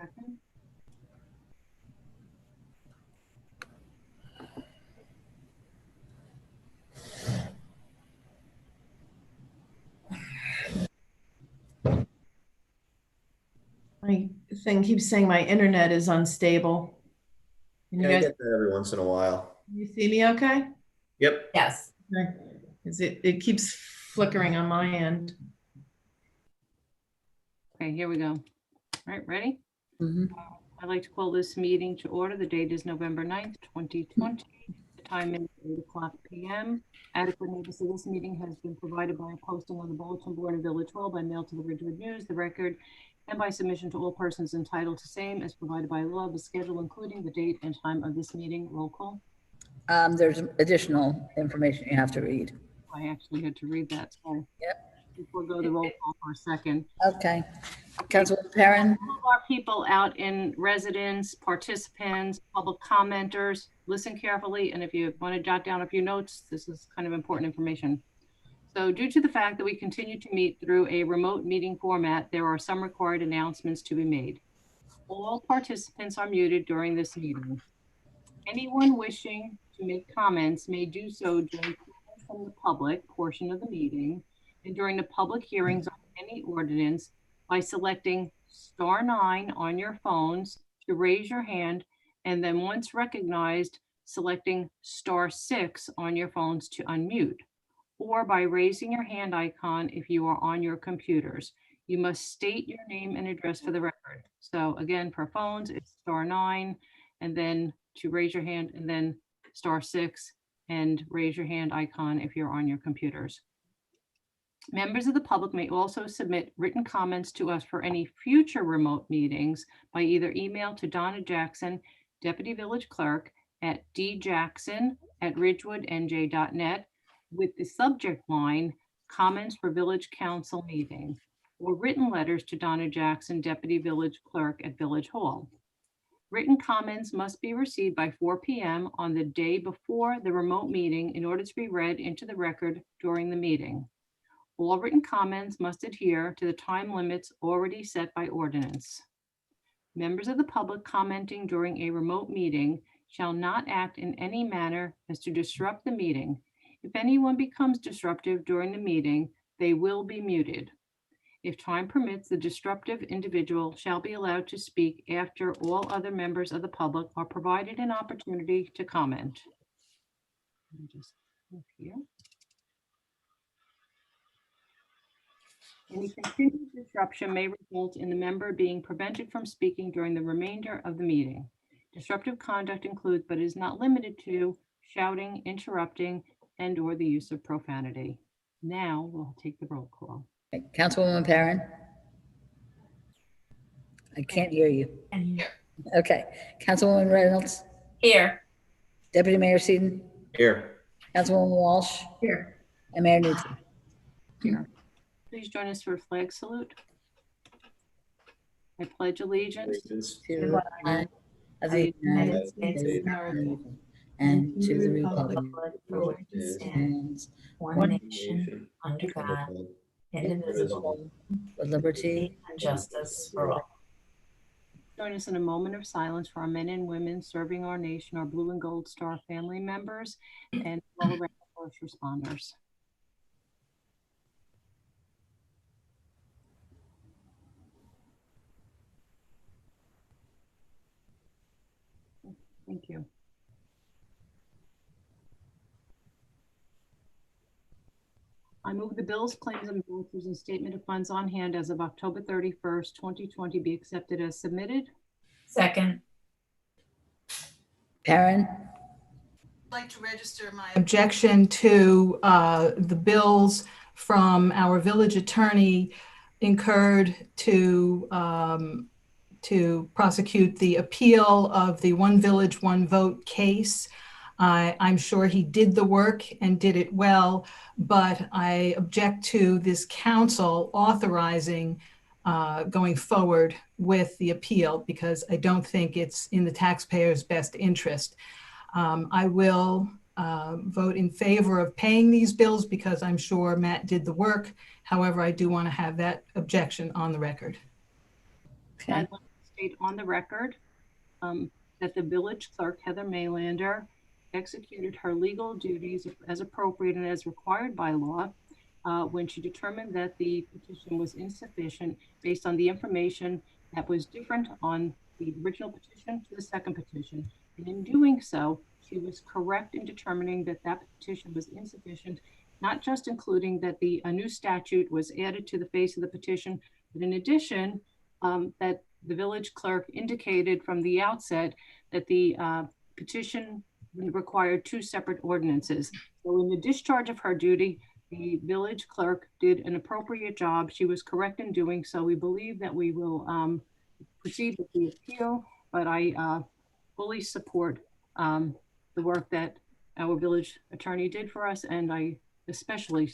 Second. My thing keeps saying my internet is unstable. Can you Yeah, I guys, get that every once in a while. you see me okay? Yep. Yes. Okay. It keeps flickering on my end. Okay, here we go. All right, ready? Mhm. I'd like to call this meeting to order. The date is November 9th, 2020. The time is 8:00 p.m. Adequate notice of this meeting has been provided by a posting on the bulletin board in Village Hall, by mail to the Ridgewood News, the Record, and by submission to all persons entitled to same as provided by law. The schedule, including the date and time of this meeting. Roll call. There's additional information you have to read. I actually had to read that, so. Yep. We'll go to the roll call for a second. Okay. Councilwoman Perrin? All of our people out in residence, participants, public commenters, listen carefully. And if you want to jot down a few notes, this is kind of important information. So due to the fact that we continue to meet through a remote meeting format, there are some required announcements to be made. All participants are muted during this meeting. Anyone wishing to make comments may do so during comments from the public portion of the meeting and during the public hearings on any ordinance by selecting *9 on your phones to raise your hand, and then once recognized, selecting *6 on your phones to unmute, or by raising your hand icon if you are on your computers. You must state your name and address for the record. So again, for phones, it's *9, and then to raise your hand, and then *6, and raise your hand icon if you're on your computers. Members of the public may also submit written comments to us for any future remote meetings by either email to Donna Jackson, Deputy Village Clerk, at djackson@ridgewoodnj.net with the subject line, comments for Village Council meeting, or written letters to Donna Jackson, Deputy Village Clerk at Village Hall. Written comments must be received by 4 p.m. on the day before the remote meeting in order to be read into the record during the meeting. All written comments must adhere to the time limits already set by ordinance. Members of the public commenting during a remote meeting shall not act in any manner as to disrupt the meeting. If anyone becomes disruptive during the meeting, they will be muted. If time permits, the disruptive individual shall be allowed to speak after all other members of the public are provided an opportunity to comment. Let me just look here. Any continued disruption may result in the member being prevented from speaking during the remainder of the meeting. Disruptive conduct includes, but is not limited to, shouting, interrupting, and/or the use of profanity. Now we'll take the roll call. Councilwoman Perrin? I can't hear you. Okay. Councilwoman Reynolds? Here. Deputy Mayor Seaton? Here. Councilwoman Walsh? Here. And Mayor Newton? Here. Please join us for a flag salute. I pledge allegiance To the flag of the United States of America and to the republic for which it stands, one nation, under God, indivisible, with liberty and justice for all. Join us in a moment of silence for our men and women serving our nation, our Blue and Gold Star family members, and all around first responders. Thank you. I move the bills, claims, and vouchers and statement of funds on hand as of October 31st, 2020 be accepted as submitted. Second. Perrin? I'd like to register my objection to the bills from our village attorney incurred to prosecute the appeal of the One Village, One Vote case. I'm sure he did the work and did it well, but I object to this council authorizing going forward with the appeal because I don't think it's in the taxpayers' best interest. I will vote in favor of paying these bills because I'm sure Matt did the work. However, I do want to have that objection on the record. Okay. I'd like to state on the record that the village clerk, Heather Maylander, executed her legal duties as appropriate and as required by law when she determined that the petition was insufficient based on the information that was different on the original petition to the second petition. And in doing so, she was correct in determining that that petition was insufficient, not just including that a new statute was added to the face of the petition, but in addition, that the village clerk indicated from the outset that the petition required two separate ordinances. So in the discharge of her duty, the village clerk did an appropriate job. She was correct in doing so. We believe that we will proceed with the appeal, but I fully support the work that our village attorney did for us, and I especially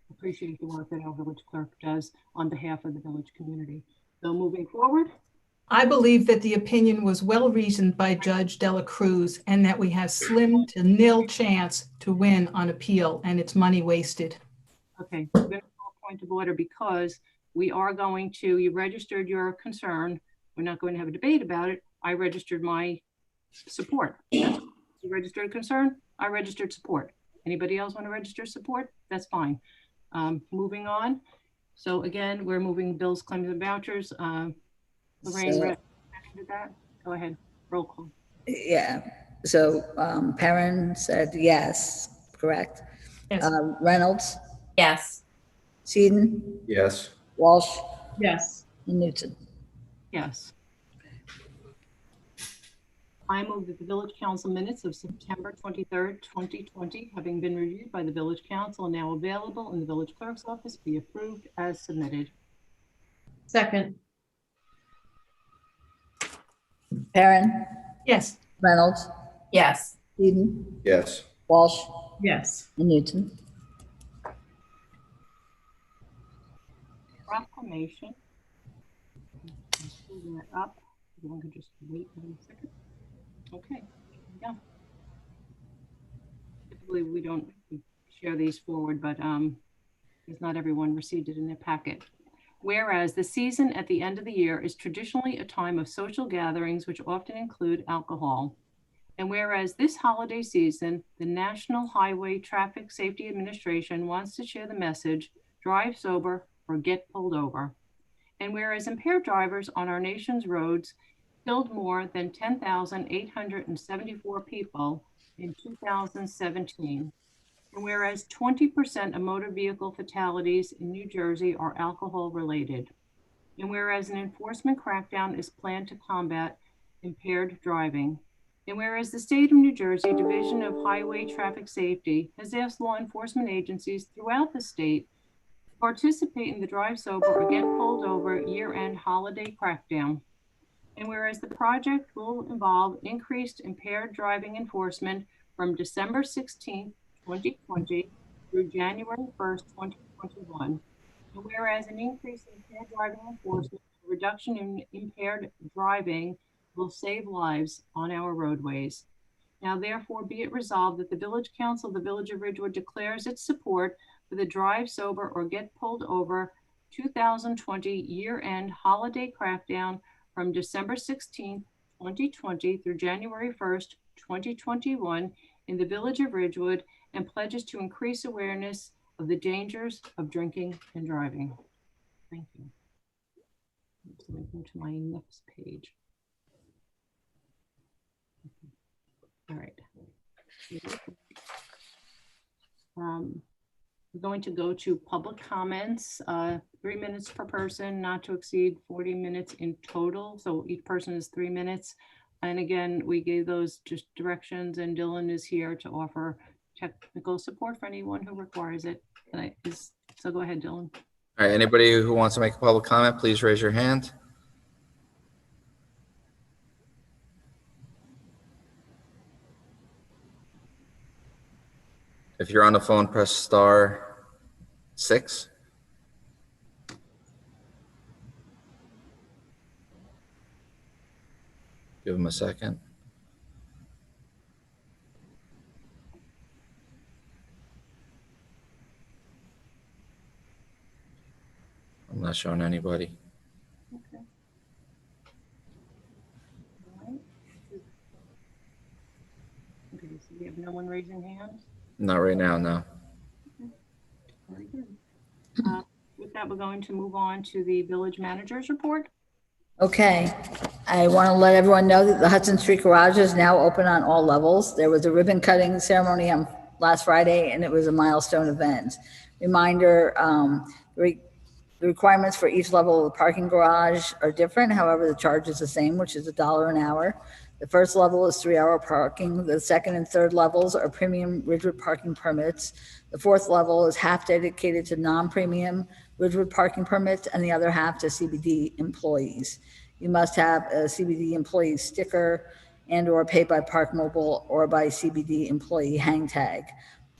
appreciate the work that our village clerk does on behalf of the village community. So moving forward. I believe that the opinion was well reasoned by Judge Dela Cruz and that we have slim to nil chance to win on appeal, and it's money wasted. Okay, we're going to call a point of order because we are going to, you registered your concern. We're not going to have a debate about it. I registered my support. You registered a concern, I registered support. Anybody else want to register support? That's fine. Moving on. So again, we're moving bills, claims, and vouchers. Lorraine, did that? Go ahead. Roll call. Yeah, so Perrin said yes, correct? Yes. Reynolds, Yes. Seaton, Yes. Walsh, Yes. and Newton. Yes. I move that the village council minutes of September 23rd, 2020, having been reviewed by the village council and now available in the village clerk's office, be approved as submitted. Second. Perrin, Yes. Reynolds, Yes. Seaton, Yes. Walsh, Yes. and Newton. Proclamation. Moving that up. Everyone can just wait 1 second. Okay, yeah. Typically, we don't share these forward, but because not everyone received it in their packet. Whereas the season at the end of the year is traditionally a time of social gatherings, which often include alcohol. And whereas this holiday season, the National Highway Traffic Safety Administration wants to share the message, drive sober or get pulled over. And whereas impaired drivers on our nation's roads killed more than 10,874 people in 2017. And whereas 20% of motor vehicle fatalities in New Jersey are alcohol related. And whereas an enforcement crackdown is planned to combat impaired driving. And whereas the state of New Jersey Division of Highway Traffic Safety has asked law enforcement agencies throughout the state to participate in the Drive Sober or Get Pulled Over year-end holiday crackdown. And whereas the project will involve increased impaired driving enforcement from December 16th, 2020 through January 1st, 2021. And whereas an increase in impaired driving enforcement, a reduction in impaired driving will save lives on our roadways. Now, therefore, be it resolved that the Village Council of the Village of Ridgewood declares its support for the Drive Sober or Get Pulled Over 2020 year-end holiday crackdown from December 16th, 2020 through January 1st, 2021 in the Village of Ridgewood, and pledges to increase awareness of the dangers of drinking and driving. Thank you. So I go to my next page. All right. We're going to go to public comments, 3 minutes per person, not to exceed 40 minutes in total. So each person is 3 minutes. And again, we gave those just directions, and Dylan is here to offer technical support for anyone who requires it. So go ahead, Dylan. All right, anybody who wants to make a public comment, please raise your hand. If you're on the phone, press *6. Give them a second. I'm not showing anybody. Okay. We have no one raising hands. Not right now, no. Very good. With that, we're going to move on to the village manager's report. Okay, I want to let everyone know that the Hudson Street Garage is now open on all levels. There was a ribbon cutting ceremony on last Friday, and it was a milestone event. Reminder, the requirements for each level of the parking garage are different. However, the charge is the same, which is $1 an hour. The first level is 3-hour parking. The second and third levels are premium Ridgewood parking permits. The fourth level is half dedicated to non-premium Ridgewood parking permits and the other half to CBD employees. You must have a CBD employee sticker and or pay by Park Mobile or by CBD employee hang tag,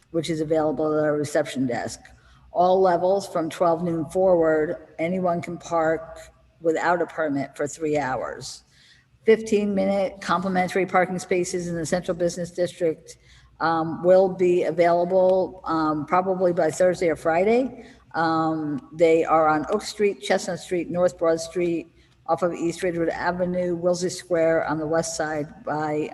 which is available at our reception desk. All levels from 12 noon forward, anyone can park without a permit for 3 hours. 15-minute complimentary parking spaces in the Central Business District will be available probably by Thursday or Friday. They are on Oak Street, Chestnut Street, North Broad Street, off of East Ridgewood Avenue, Wellesley Square on the west side by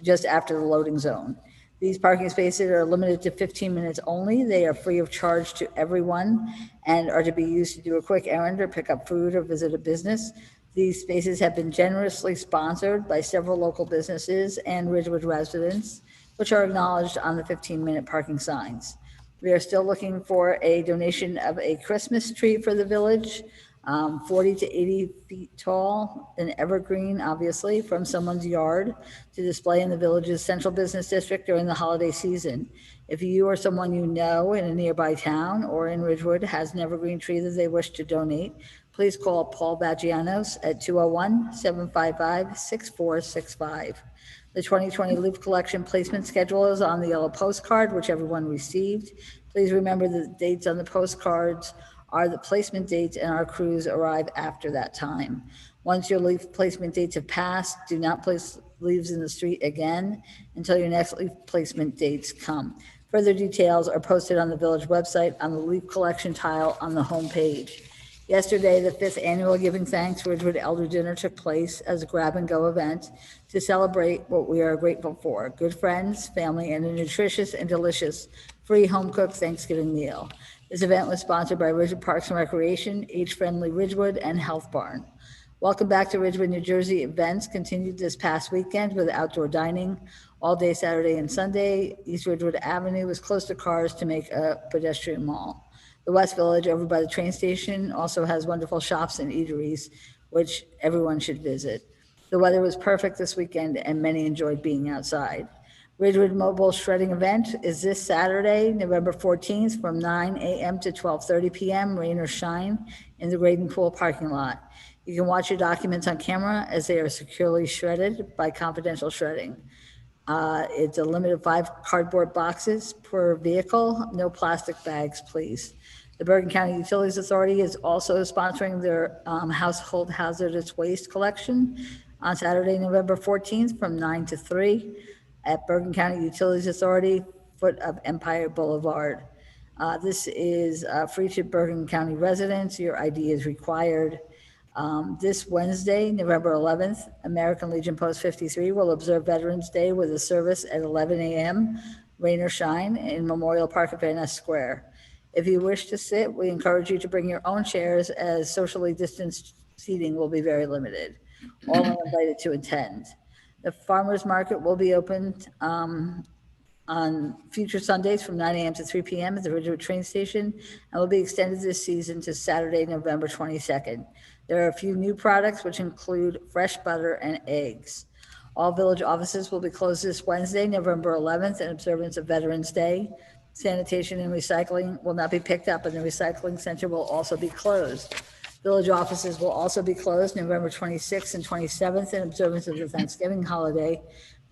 just after the loading zone. These parking spaces are limited to 15 minutes only. They are free of charge to everyone and are to be used to do a quick errand or pick up food or visit a business. These spaces have been generously sponsored by several local businesses and Ridgewood residents, which are acknowledged on the 15-minute parking signs. We are still looking for a donation of a Christmas tree for the village, 40 to 80 feet tall, an evergreen, obviously, from someone's yard to display in the village's central business district during the holiday season. If you or someone you know in a nearby town or in Ridgewood has an evergreen tree that they wish to donate, please call Paul Bagianos at 201-755-6465. The 2020 leaf collection placement schedule is on the yellow postcard, which everyone received. Please remember the dates on the postcards are the placement dates, and our crews arrive after that time. Once your leaf placement dates have passed, do not place leaves in the street again until your next leaf placement dates come. Further details are posted on the village website on the leaf collection tile on the home page. Yesterday, the 5th annual Giving Thanks Ridgewood Elder Dinner took place as a grab-and-go event to celebrate what we are grateful for: good friends, family, and a nutritious and delicious free home-cooked Thanksgiving meal. This event was sponsored by Ridgewood Parks and Recreation, Age Friendly Ridgewood, and Health Barn. Welcome back to Ridgewood, New Jersey. Events continued this past weekend with outdoor dining all day Saturday and Sunday. East Ridgewood Avenue was closed to cars to make a pedestrian mall. The West Village, over by the train station, also has wonderful shops and eateries, which everyone should visit. The weather was perfect this weekend, and many enjoyed being outside. Ridgewood Mobile Shredding Event is this Saturday, November 14th, from 9 a.m. to 12:30 p.m., rain or shine, in the Graden Pool parking lot. You can watch your documents on camera as they are securely shredded by Confidential Shredding. It's a limit of 5 cardboard boxes per vehicle, no plastic bags, please. The Bergen County Utilities Authority is also sponsoring their household hazardous waste collection on Saturday, November 14th from 9 to 3 at Bergen County Utilities Authority, foot of Empire Boulevard. This is free to Bergen County residents. Your ID is required. This Wednesday, November 11th, American Legion Post 53 will observe Veterans Day with a service at 11 a.m., rain or shine, in Memorial Park at Van Ness Square. If you wish to sit, we encourage you to bring your own chairs, as socially distanced seating will be very limited. All are invited to attend. The farmers market will be opened on future Sundays from 9 a.m. to 3 p.m. at the Ridgewood train station, and will be extended this season to Saturday, November 22nd. There are a few new products, which include fresh butter and eggs. All village offices will be closed this Wednesday, November 11th, in observance of Veterans Day. Sanitation and recycling will not be picked up, and the recycling center will also be closed. Village offices will also be closed November 26th and 27th in observance of the Thanksgiving holiday.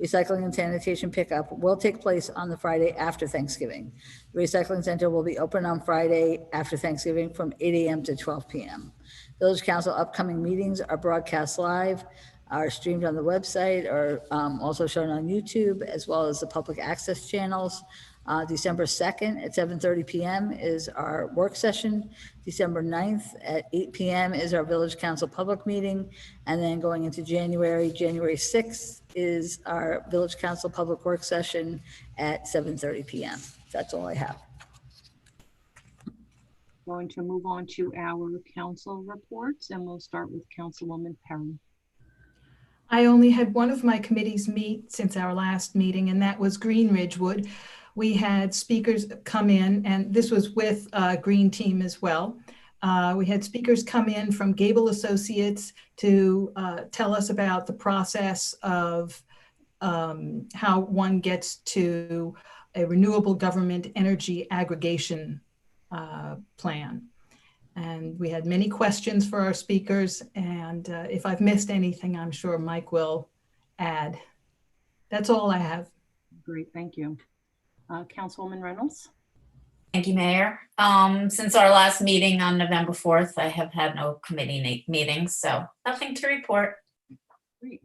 Recycling and sanitation pickup will take place on the Friday after Thanksgiving. The recycling center will be open on Friday after Thanksgiving from 8 a.m. to 12 p.m. Village Council upcoming meetings are broadcast live, are streamed on the website, are also shown on YouTube, as well as the public access channels. December 2nd at 7:30 PM is our work session. December 9th at 8 PM is our village council public meeting. And then going into January 6th is our village council public work session at 7:30 PM. That's all I have. Going to move on to our council reports, and we'll start with Councilwoman Perrin. I only had one of my committees meet since our last meeting, and that was Green Ridgewood. We had speakers come in, and this was with Green Team as well. We had speakers come in from Gable Associates to tell us about the process of how one gets to a renewable government energy aggregation plan. And we had many questions for our speakers. And if I've missed anything, I'm sure Mike will add. That's all I have. Great, thank you. Councilwoman Reynolds? Thank you, Mayor. Since our last meeting on November 4th, I have had no committee meetings, so nothing to report. Great.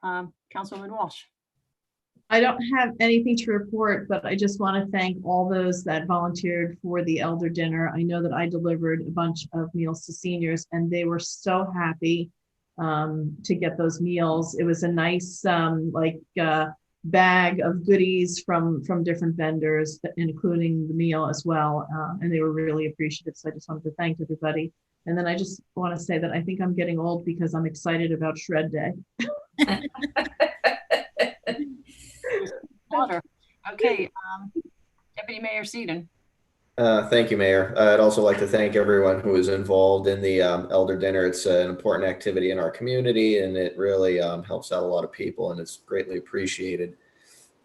Councilwoman Walsh? I don't have anything to report, but I just want to thank all those that volunteered for the elder dinner. I know that I delivered a bunch of meals to seniors and they were so happy to get those meals. It was a nice bag of goodies from different vendors, including the meal as well. And they were really appreciative. So I just wanted to thank everybody. And then I just want to say that I think I'm getting old because I'm excited about Shred Day. Okay, Deputy Mayor Seaton. Thank you, Mayor. I'd also like to thank everyone who was involved in the elder dinner. It's an important activity in our community, and it really helps out a lot of people, and it's greatly appreciated.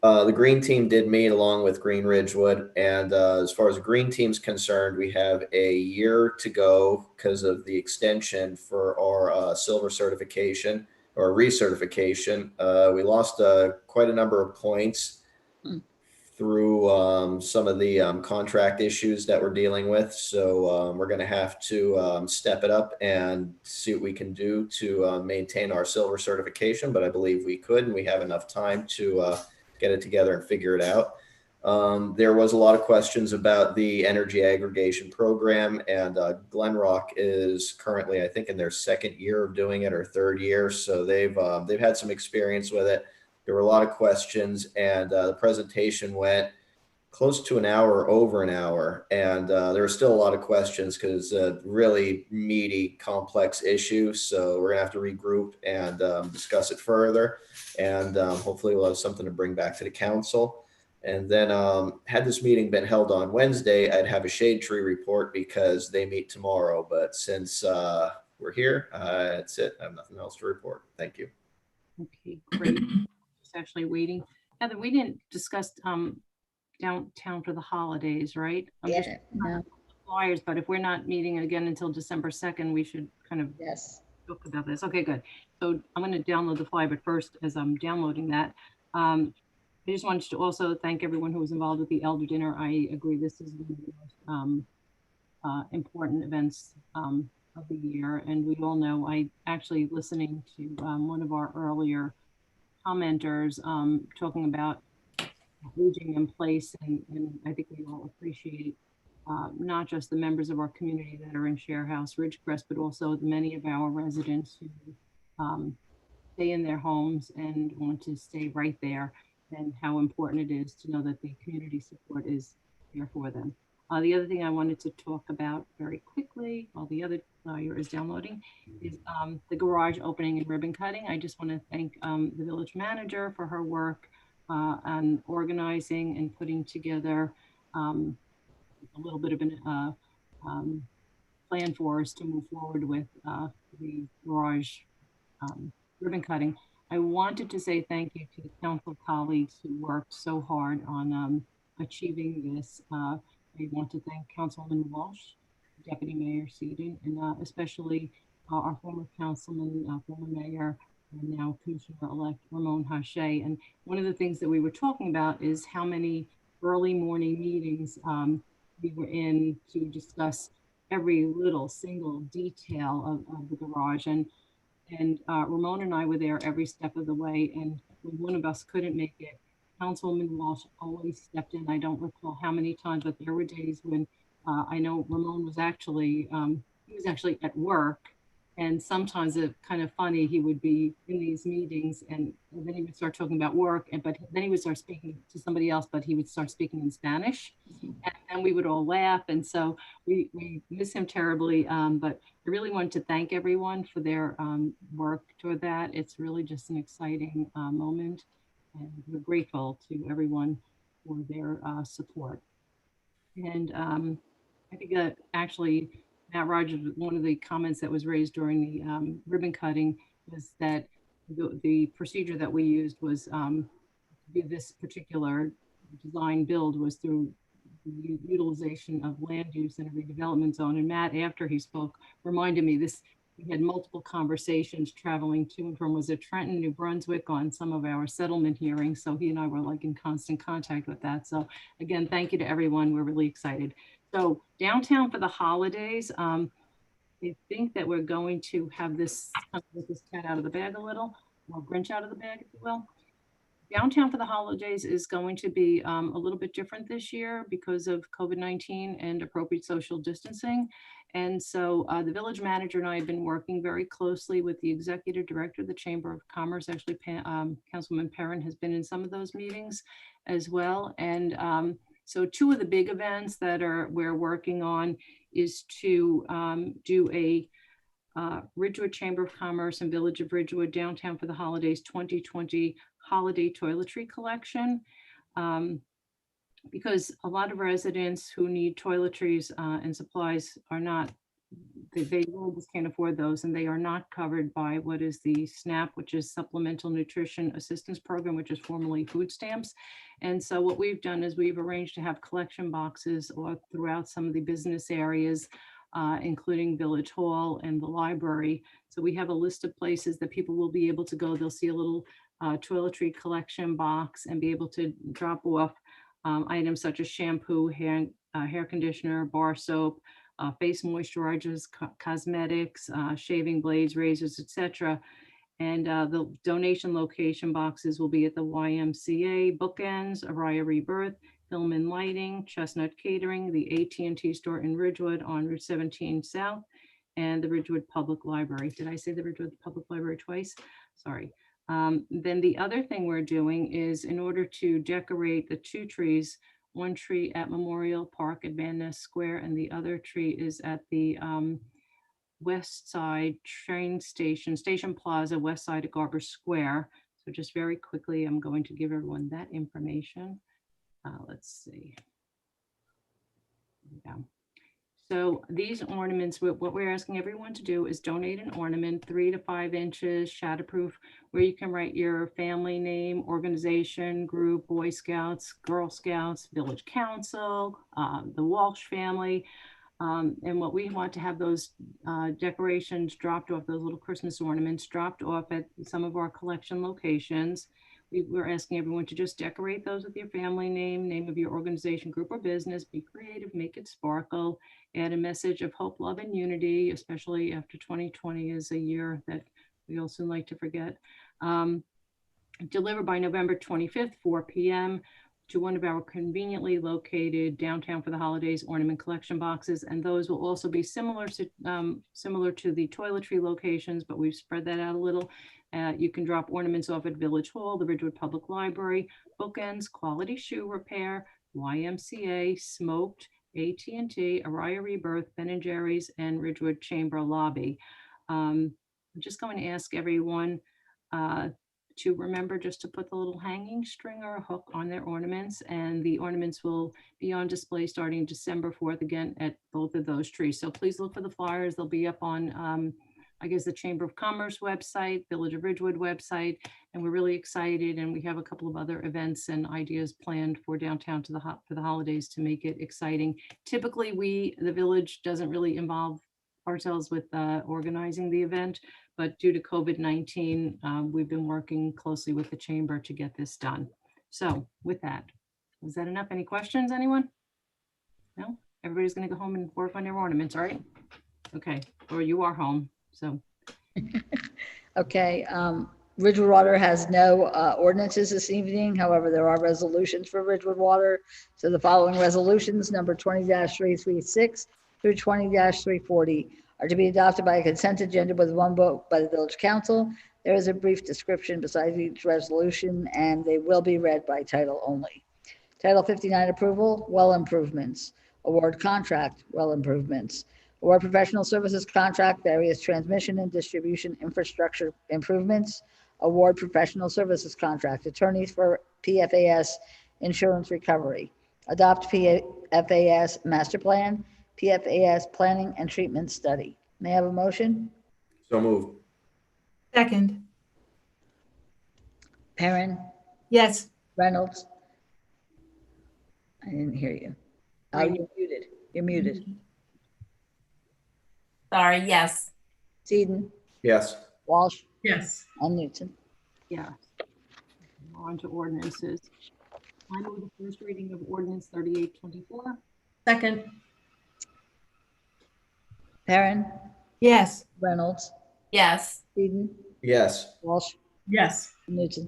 The Green Team did meet along with Green Ridgewood, and as far as the Green Team's concerned, we have a year to go because of the extension for our silver certification or recertification. We lost quite a number of points through some of the contract issues that we're dealing with. So we're going to have to step it up and see what we can do to maintain our silver certification. But I believe we could, and we have enough time to get it together and figure it out. There was a lot of questions about the energy aggregation program, and Glenrock is currently, I think, in their second year of doing it or third year. So they've had some experience with it. There were a lot of questions, and the presentation went close to an hour, over an hour. And there were still a lot of questions because really meaty, complex issue. So we're gonna have to regroup and discuss it further. And hopefully we'll have something to bring back to the council. And then had this meeting been held on Wednesday, I'd have a shade tree report because they meet tomorrow. But since we're here, that's it. I have nothing else to report. Thank you. Okay, great. Just actually waiting. Heather, we didn't discuss downtown for the holidays, right? I'm just No. flyers, but if we're not meeting again until December 2nd, we should kind of Yes. talk about this. Okay, good. So I'm going to download the flyer, but first, as I'm downloading that, I just wanted to also thank everyone who was involved with the elder dinner. I agree, this is one of the most important events of the year. And we all know, I actually listening to one of our earlier commenters talking about aging in place, and I think we all appreciate not just the members of our community that are in Share House Ridgecrest, but also many of our residents who stay in their homes and want to stay right there, and how important it is to know that the community support is there for them. The other thing I wanted to talk about very quickly while the other flyer is downloading is the garage opening and ribbon cutting. I just want to thank the village manager for her work on organizing and putting together a little bit of a plan for us to move forward with the garage ribbon cutting. I wanted to say thank you to the council colleagues who worked so hard on achieving this. I want to thank Councilwoman Walsh, Deputy Mayor Seaton, and especially our former councilman, former mayor, and now Commissioner-elect Ramon Hache. And one of the things that we were talking about is how many early morning meetings we were in to discuss every little single detail of the garage. And Ramon and I were there every step of the way. And when one of us couldn't make it, Councilwoman Walsh always stepped in. I don't recall how many times, but there were days when I know Ramon was actually, he was actually at work. And sometimes it's kind of funny, he would be in these meetings and then he would start talking about work, but then he would start speaking to somebody else, but he would start speaking in Spanish. And then we would all laugh. And so we miss him terribly. But I really wanted to thank everyone for their work toward that. It's really just an exciting moment. And we're grateful to everyone for their support. And I think that actually, Matt Rogers, one of the comments that was raised during the ribbon cutting was that the procedure that we used was this particular design build was through the utilization of land use in a redevelopment zone. And Matt, after he spoke, reminded me this. We had multiple conversations traveling to and from, was it Trenton, New Brunswick, on some of our settlement hearings. So he and I were like in constant contact with that. So again, thank you to everyone. We're really excited. So downtown for the holidays, I think that we're going to have this, let this cat out of the bag a little, or Grinch out of the bag, if you will. Downtown for the holidays is going to be a little bit different this year because of COVID-19 and appropriate social distancing. And so the village manager and I have been working very closely with the executive director of the Chamber of Commerce. Actually, Councilwoman Perrin has been in some of those meetings as well. And so two of the big events that we're working on is to do a Ridgewood Chamber of Commerce and Village of Ridgewood Downtown for the Holidays 2020 holiday toiletry collection. Because a lot of residents who need toiletries and supplies are not, they really just can't afford those, and they are not covered by what is the SNAP, which is Supplemental Nutrition Assistance Program, which is formerly food stamps. And so what we've done is we've arranged to have collection boxes or throughout some of the business areas, including Village Hall and the library. So we have a list of places that people will be able to go. They'll see a little toiletry collection box and be able to drop off items such as shampoo, hair conditioner, bar soap, face moisturizers, cosmetics, shaving blades, razors, etc. And the donation location boxes will be at the YMCA, Bookends, Araya Rebirth, Hillman Lighting, Chestnut Catering, the AT&T store in Ridgewood on Route 17 South, and the Ridgewood Public Library. Did I say the Ridgewood Public Library twice? Sorry. Then the other thing we're doing is, in order to decorate the two trees, one tree at Memorial Park at Van Ness Square, and the other tree is at the west side train station, Station Plaza, west side of Garber Square. So just very quickly, I'm going to give everyone that information. Let's see. Yeah. So these ornaments, what we're asking everyone to do is donate an ornament 3 to 5 inches, shatterproof, where you can write your family name, organization, group, Boy Scouts, Girl Scouts, Village Council, the Walsh family. And what we want to have those decorations dropped off, those little Christmas ornaments dropped off at some of our collection locations. We're asking everyone to just decorate those with your family name, name of your organization, group, or business. Be creative, make it sparkle, add a message of hope, love, and unity, especially after 2020 is a year that we all soon like to forget. Deliver by November 25th, 4 p.m. to one of our conveniently located downtown for the holidays ornament collection boxes. And those will also be similar to the toiletry locations, but we've spread that out a little. You can drop ornaments off at Village Hall, the Ridgewood Public Library, Bookends, Quality Shoe Repair, YMCA, Smoked, AT&T, Araya Rebirth, Ben & Jerry's, and Ridgewood Chamber Lobby. I'm just going to ask everyone to remember just to put the little hanging string or a hook on their ornaments, and the ornaments will be on display starting December 4th again at both of those trees. So please look for the flyers. They'll be up on I guess the Chamber of Commerce website, Village of Ridgewood website, and we're really excited. And we have a couple of other events and ideas planned for downtown for the holidays to make it exciting. Typically, the village doesn't really involve ourselves with organizing the event, but due to COVID-19, we've been working closely with the chamber to get this done. So with that, was that enough? Any questions, anyone? No? Everybody's gonna go home and work on their ornaments, all right? Okay, or you are home, so. Okay, Ridgewood Water has no ordinances this evening. However, there are resolutions for Ridgewood Water. So the following resolutions, number 20-336 through 20-340, are to be adopted by a consent agenda with one vote by the village council. There is a brief description beside each resolution, and they will be read by title only. Title 59 approval, well improvements. Award contract, well improvements. Award professional services contract, various transmission and distribution infrastructure improvements. Award professional services contract, attorneys for PFAS insurance recovery. Adopt PFAS master plan, PFAS planning and treatment study. May I have a motion? So moved. Second. Perrin, Yes. Reynolds? I didn't hear you. Oh, you're muted. You're muted. Sorry, yes. Eden, Yes. Walsh, Yes. and Newton. Yeah. On to ordinances. I move the first reading of ordinance 3824. Second. Perrin, Yes. Reynolds, Yes. Eden, Yes. Walsh, Yes. Newton.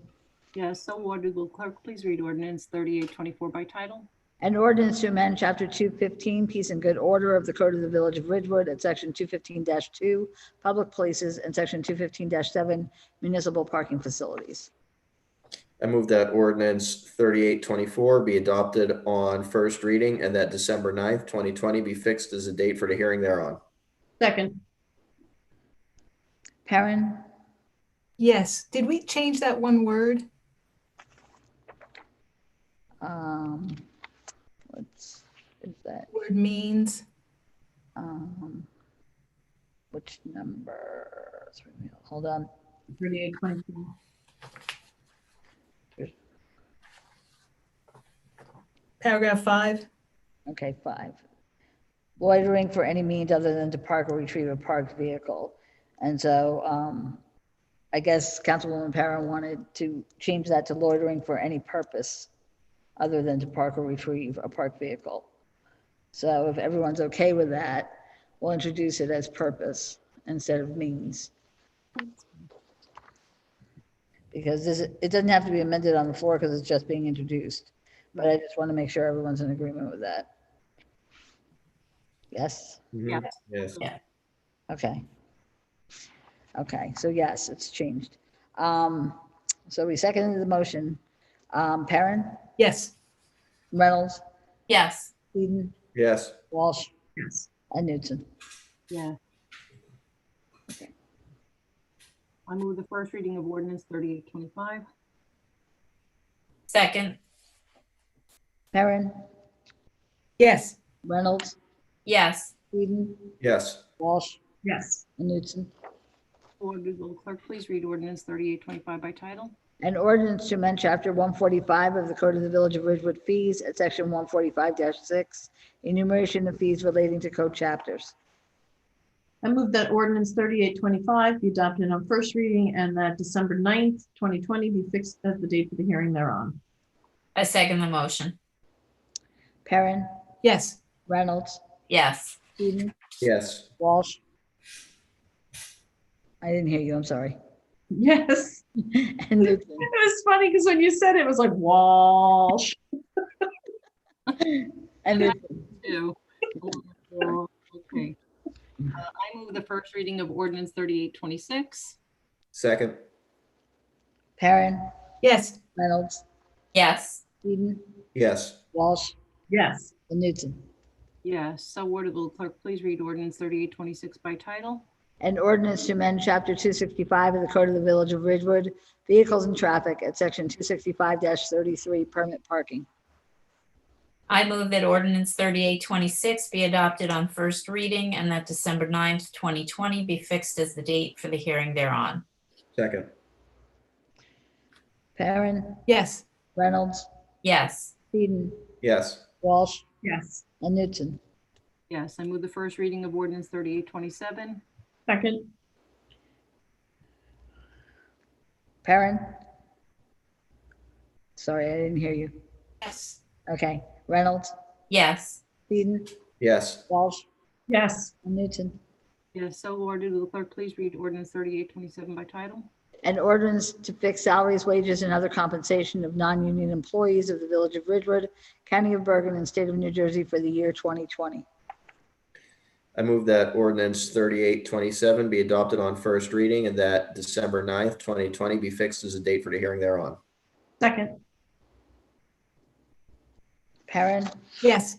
Yes, so ordered. Will clerk please read ordinance 3824 by title? An ordinance to amend Chapter 215, Peace and Good Order of the Code of the Village of Ridgewood at Section 215-2, Public Places, and Section 215-7, Municipal Parking Facilities. I move that ordinance 3824 be adopted on first reading and that December 9th, 2020 be fixed as a date for the hearing thereon. Second. Perrin, Yes. Did we change that one word? what's, is that, Word means. which number? Hold on. 3824. Paragraph 5. Okay, 5. Loitering for any means other than to park or retrieve a parked vehicle. And so I guess Councilwoman Perrin wanted to change that to loitering for any purpose other than to park or retrieve a parked vehicle. So if everyone's okay with that, we'll introduce it as purpose instead of means. Because it doesn't have to be amended on the floor because it's just being introduced. But I just want to make sure everyone's in agreement with that. Yes? Yeah. Yes. Okay. Okay, so yes, it's changed. So we seconded the motion. Perrin, Yes. Reynolds, Yes. Eden, Yes. Walsh, Yes. and Newton. Yeah. Okay. I move the first reading of ordinance 3825. Second. Perrin, Yes. Reynolds, Yes. Eden, Yes. Walsh, Yes. and Newton. Ordered. Will clerk please read ordinance 3825 by title? An ordinance to amend Chapter 145 of the Code of the Village of Ridgewood fees at Section 145-6, enumeration of fees relating to code chapters. I move that ordinance 3825 be adopted on first reading and that December 9th, 2020 be fixed as the date for the hearing thereon. I second the motion. Perrin, Yes. Reynolds, Yes. Eden, Yes. Walsh. I didn't hear you, I'm sorry. Yes. And Newton. It was funny because when you said it was like Walsh. And Newton. Two. Okay. I move the first reading of ordinance 3826. Second. Perrin, Yes. Reynolds, Yes. Eden, Yes. Walsh, Yes. and Newton. Yes, so ordered. Will clerk please read ordinance 3826 by title? An ordinance to amend Chapter 265 of the Code of the Village of Ridgewood, Vehicles and Traffic at Section 265-33, Permit Parking. I move that ordinance 3826 be adopted on first reading and that December 9th, 2020 be fixed as the date for the hearing thereon. Second. Perrin, Yes. Reynolds, Yes. Eden, Yes. Walsh, Yes. and Newton. Yes, I move the first reading of ordinance 3827. Second. Perrin? Sorry, I didn't hear you. Yes. Okay, Reynolds, Yes. Eden, Yes. Walsh, Yes. and Newton. Yes, so ordered. Will the clerk please read ordinance 3827 by title? An ordinance to fix salaries, wages, and other compensation of non-union employees of the Village of Ridgewood, County of Bergen, and State of New Jersey for the year 2020. I move that ordinance 3827 be adopted on first reading and that December 9th, 2020 be fixed as a date for the hearing thereon. Second. Perrin, Yes.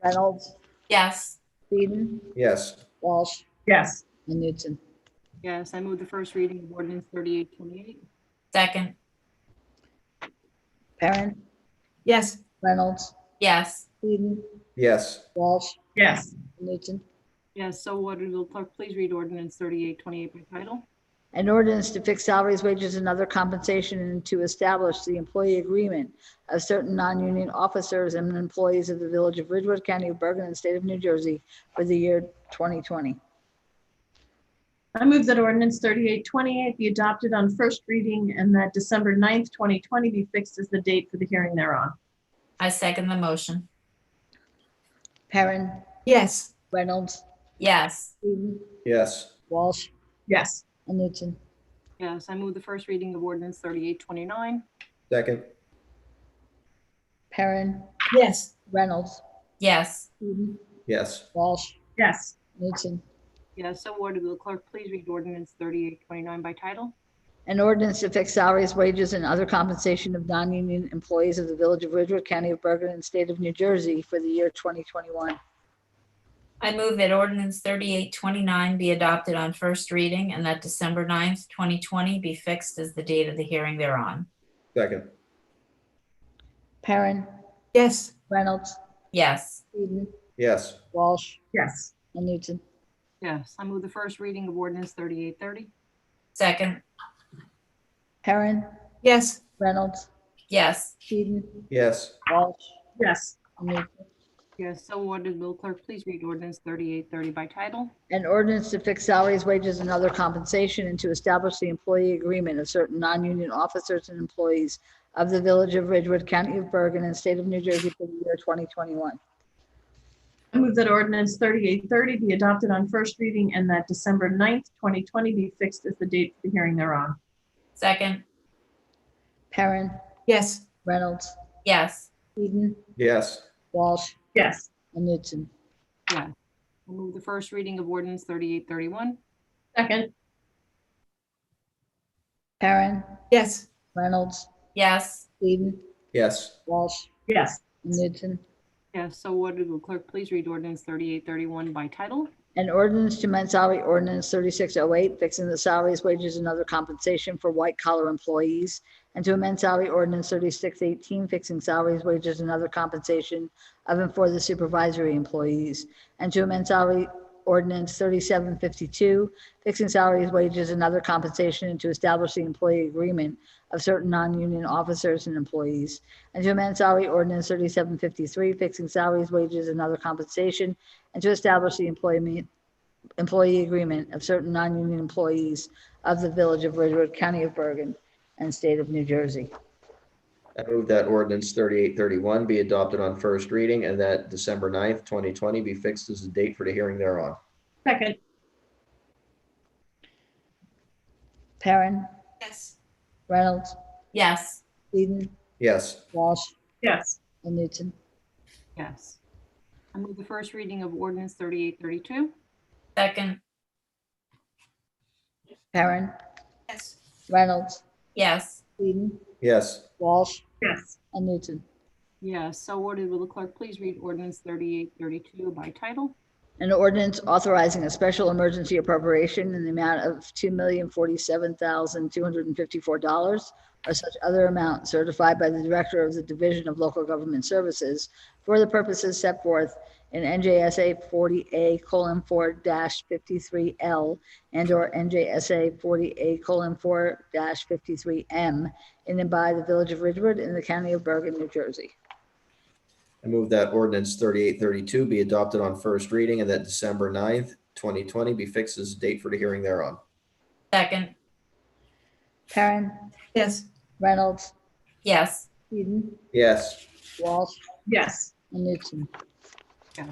Reynolds, yes, Eden, Yes. Walsh, Yes. and Newton. Yes, I move the first reading of ordinance 3828. second, Perrin, Yes. Reynolds, yes, Eden, Yes. Walsh, Yes. Newton. Yes, so ordered. Will clerk please read ordinance 3828 by title? An ordinance to fix salaries, wages, and other compensation and to establish the employee agreement of certain non-union officers and employees of the Village of Ridgewood, County of Bergen, and State of New Jersey for the year 2020. I move that ordinance 3828 be adopted on first reading and that December 9th, 2020 be fixed as the date for the hearing thereon. I second the motion, Perrin, Yes. Reynolds, yes, Eden, Yes. Walsh, Yes. and Newton. Yes, I move the first reading of ordinance 3829. Second. Perrin, Yes. Reynolds, yes, Eden, Yes. Walsh, Yes. Newton. Yes, so ordered. Will clerk please read ordinance 3829 by title? An ordinance to fix salaries, wages, and other compensation of non-union employees of the Village of Ridgewood, County of Bergen, and State of New Jersey for the year 2021. I move that ordinance 3829 be adopted on first reading and that December 9th, 2020 be fixed as the date of the hearing thereon. Second. Perrin, Yes. Reynolds, Yes, Eden, Yes. Walsh, Yes. and Newton. Yes, I move the first reading of ordinance 3830. second, Perrin, Yes. Reynolds, yes, Eden, Yes. Walsh, Yes. and Newton. Yes, so ordered. Will clerk please read ordinance 3830 by title? An ordinance to fix salaries, wages, and other compensation and to establish the employee agreement of certain non-union officers and employees of the Village of Ridgewood, County of Bergen, and State of New Jersey for the year 2021. I move that ordinance 3830 be adopted on first reading and that December 9th, 2020 be fixed as the date for the hearing thereon. second, Perrin, Yes. Reynolds, yes, Eden, Yes. Walsh, Yes. and Newton. Yes. I move the first reading of ordinance 3831. Second. Perrin, Yes. Reynolds, yes, Eden, Yes. Walsh, Yes. and Newton. Yes, so ordered. Will clerk please read ordinance 3831 by title? An ordinance to amend salary ordinance 3608, fixing the salaries, wages, and other compensation for white-collar employees, and to amend salary ordinance 3618, fixing salaries, wages, and other compensation of and for the supervisory employees, and to amend salary ordinance 3752, fixing salaries, wages, and other compensation, and to establish the employee agreement of certain non-union officers and employees, and to amend salary ordinance 3753, fixing salaries, wages, and other compensation, and to establish the employee agreement of certain non-union employees of the Village of Ridgewood, County of Bergen, and State of New Jersey. I move that ordinance 3831 be adopted on first reading and that December 9th, 2020 be fixed as the date for the hearing thereon. Second. Perrin, Yes. Reynolds, yes, Eden, Yes. Walsh, Yes. and Newton. Yes. I move the first reading of ordinance 3832. second, Perrin, Yes. Reynolds, yes, Eden, Yes. Walsh, Yes. and Newton. Yes, so ordered. Will the clerk please read ordinance 3832 by title? An ordinance authorizing a special emergency appropriation in the amount of $2,047,254 or such other amount certified by the Director of the Division of Local Government Services for the purposes set forth in NJSA 40A:4-53L and/or NJSA 40A:4-53M in and by the Village of Ridgewood in the County of Bergen, New Jersey. I move that ordinance 3832 be adopted on first reading and that December 9th, 2020 be fixed as the date for the hearing thereon. second, Perrin, Yes. Reynolds, yes, Eden, Yes. Walsh, Yes. and Newton. Yes.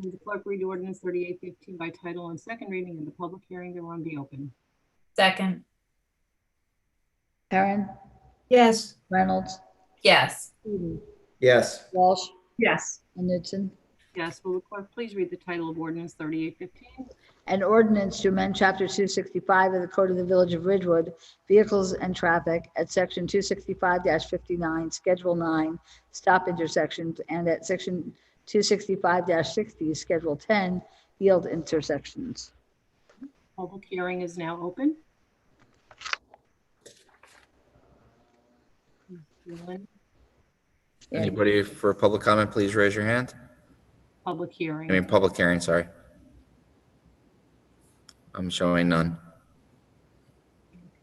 Will the clerk read ordinance 3815 by title on second reading and the public hearing thereon be open? Second. Perrin, yes, Reynolds, Yes. Eden, Yes. Walsh, yes, and Newton. Yes, will the clerk please read the title of ordinance 3815? An ordinance to amend Chapter 265 of the Code of the Village of Ridgewood, Vehicles and Traffic at Section 265-59, Schedule 9, Stop Intersections, and at Section 265-60, Schedule 10, Yield Intersections. Public hearing is now open. Anybody for public comment, please raise your hand. Public hearing. I mean, public hearing, sorry. I'm showing none.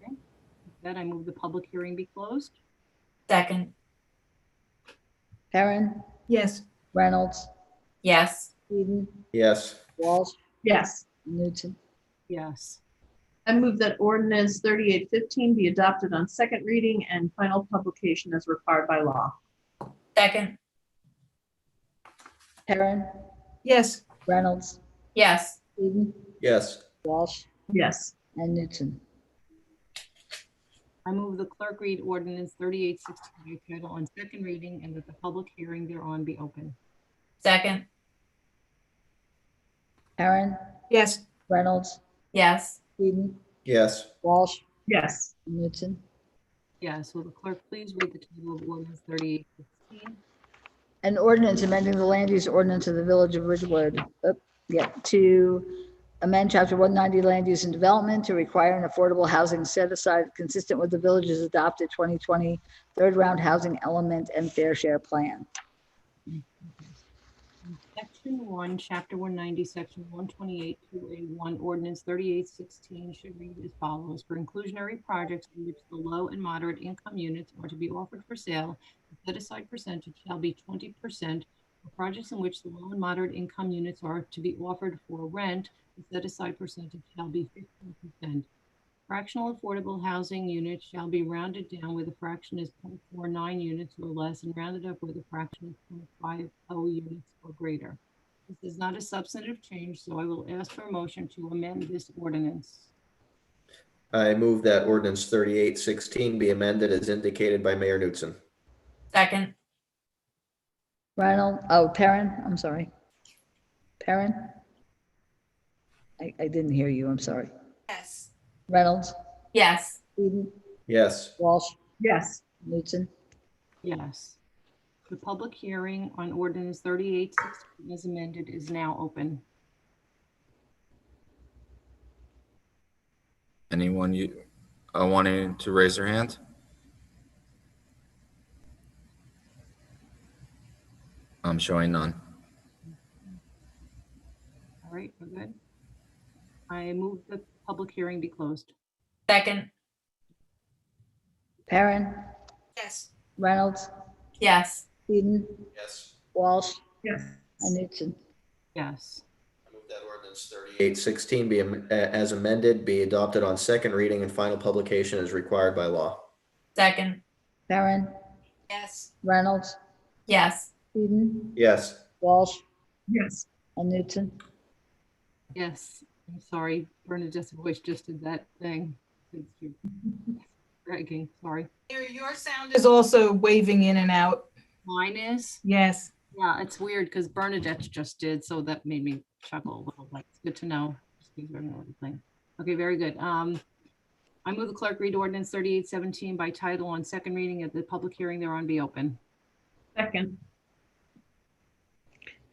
Okay. With that, I move the public hearing be closed. Second. Perrin, yes, Reynolds, Yes. Eden, Yes. Walsh, yes. Newton. Yes. I move that ordinance 3815 be adopted on second reading and final publication as required by law. Second. Perrin, yes, Reynolds, Yes. Eden, Yes. Walsh, Yes, and Newton. I move the clerk read ordinance 3816 by title on second reading and that the public hearing thereon be open. Second. Perrin, yes, Reynolds, Yes. Eden, Yes. Walsh, yes. Newton. Yes, will the clerk please read the title of ordinance 3816? An ordinance amending the land use ordinance of the Village of Ridgewood, to amend Chapter 190 Land Use and Development to require an affordable housing set aside consistent with the village's adopted 2020 third round housing element and fair share plan. Section 1, Chapter 190, Section 128, 2A1, Ordinance 3816 should read as follows. For inclusionary projects in which the low and moderate income units are to be offered for sale, the set-aside percentage shall be 20%. For projects in which the low and moderate income units are to be offered for rent, the set-aside percentage shall be 15%. Fractional affordable housing units shall be rounded down where the fraction is 0.49 units or less and rounded up where the fraction is 0.50 units or greater. This is not a substantive change, so I will ask for a motion to amend this ordinance. I move that ordinance 3816 be amended as indicated by Mayor Newton. Second. Perrin, I'm sorry. Perrin? I didn't hear you, I'm sorry. yes, Reynolds, Yes. Eden, Yes. Walsh, Yes, Newton. Yes. The public hearing on ordinance 3816 as amended is now open. Anyone wanting to raise their hand? I'm showing none. All right, we're good. I move the public hearing be closed. Second. Perrin, yes, Reynolds, Yes. Eden, Yes. Walsh, yes. and Newton. Yes. I move that ordinance 3816 be as amended be adopted on second reading and final publication as required by law. Second. Perrin, yes, Reynolds, Yes. Eden, Yes. Walsh, Yes, and Newton. Yes. I'm sorry, Bernadette's voice just did that thing. You're dragging, sorry. your sound is also waving in and out, Mine is? yes, Yeah, it's weird because Bernadette just did, so that made me chuckle a little bit. It's good to know. Just these are another thing. Okay, very good. I move the clerk read ordinance 3817 by title on second reading at the public hearing thereon be open. second,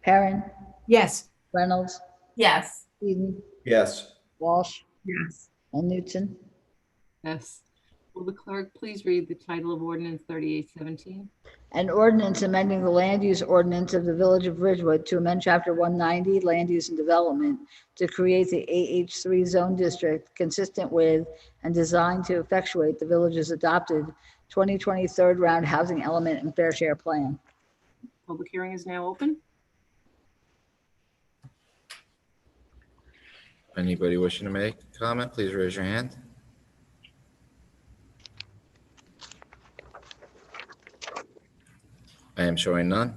Perrin, yes, Reynolds, Yes. Eden, Yes. Walsh, yes. and Newton. Yes. Will the clerk please read the title of ordinance 3817? An ordinance amending the land use ordinance of the Village of Ridgewood to amend Chapter 190 Land Use and Development to create the AH3 zone district consistent with and designed to effectuate the village's adopted 2020 third round housing element and fair share plan. Public hearing is now open. Anybody wishing to make a comment, please raise your hand. I am showing none.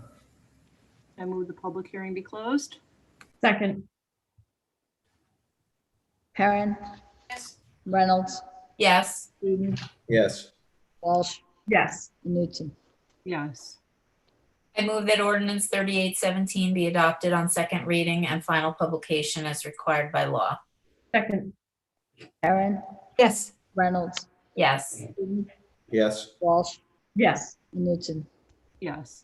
I move the public hearing be closed. Second, Perrin, Yes. Reynolds, yes, Eden, Yes. Walsh, yes, and Newton. Yes. I move that ordinance 3817 be adopted on second reading and final publication as required by law. second, Perrin, yes, Reynolds, Yes, Eden, Yes. Walsh, yes, and Newton. Yes.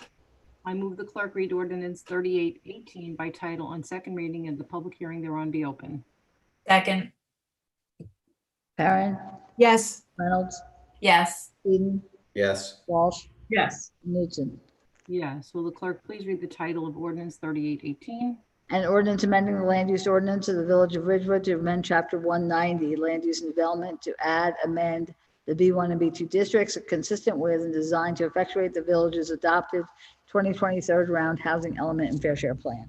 I move the clerk read ordinance 3818 by title on second reading and the public hearing thereon be open. second, Perrin, yes, Reynolds, yes, Eden, Yes. Walsh, yes, and Newton. Yes. Will the clerk please read the title of ordinance 3818? An ordinance amending the land use ordinance of the Village of Ridgewood to amend Chapter 190, Land Use and Development, to add, amend the B1 and B2 districts consistent with and designed to effectuate the village's adopted 2020 third round housing element and fair share plan.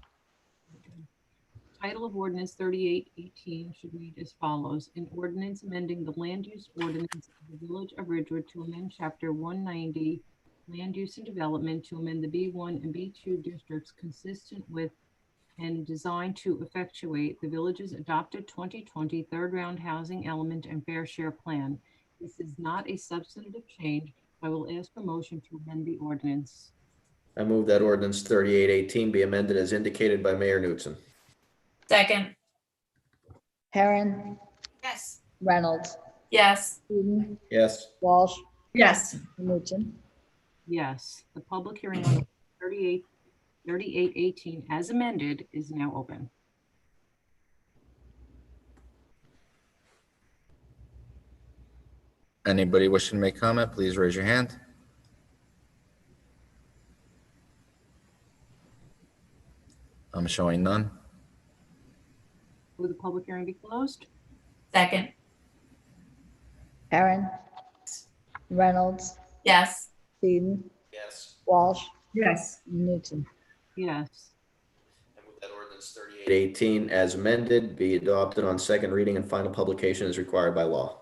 Title of ordinance 3818 should read as follows. An ordinance amending the land use ordinance of the Village of Ridgewood to amend Chapter 190, Land Use and Development, to amend the B1 and B2 districts consistent with and designed to effectuate the village's adopted 2020 third round housing element and fair share plan. This is not a substantive change. I will ask for motion to amend the ordinance. I move that ordinance 3818 be amended as indicated by Mayor Newton. second, Perrin, Yes. Reynolds, yes, Eden, Yes. Walsh, yes, and Newton. Yes. The public hearing on 3818 as amended is now open. Anybody wishing to make comment, please raise your hand. I'm showing none. Will the public hearing be closed? second, Perrin, Reynolds, yes, Eden, Yes. Walsh, yes, and Newton. Yes. I move that ordinance 3818 as amended be adopted on second reading and final publication as required by law.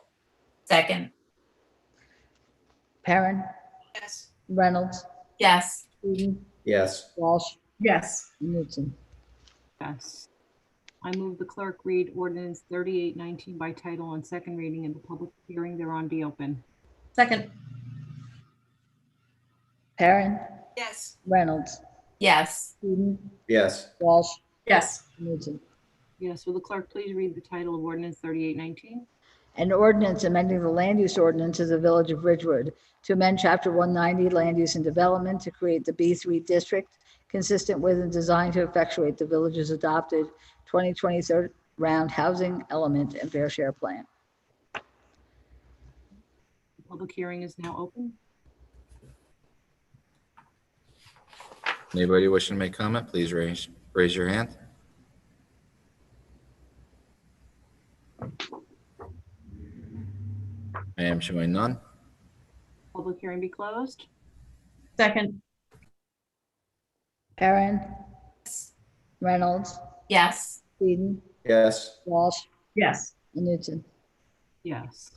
second, Perrin, Yes. Reynolds, yes, Eden, Yes. Walsh, yes, and Newton. Yes. I move the clerk read ordinance 3819 by title on second reading and the public hearing thereon be open. second, Perrin, Yes. Reynolds, yes, Eden, Yes. Walsh, yes, and Newton. Yes. Will the clerk please read the title of ordinance 3819? An ordinance amending the land use ordinance of the Village of Ridgewood to amend Chapter 190, Land Use and Development, to create the B3 district consistent with and designed to effectuate the village's adopted 2020 third round housing element and fair share plan. The public hearing is now open. Anybody wishing to make comment, please raise your hand. I am showing none. Public hearing be closed. second, Perrin, Reynolds, yes, Eden, Yes. Walsh, yes, and Newton. Yes.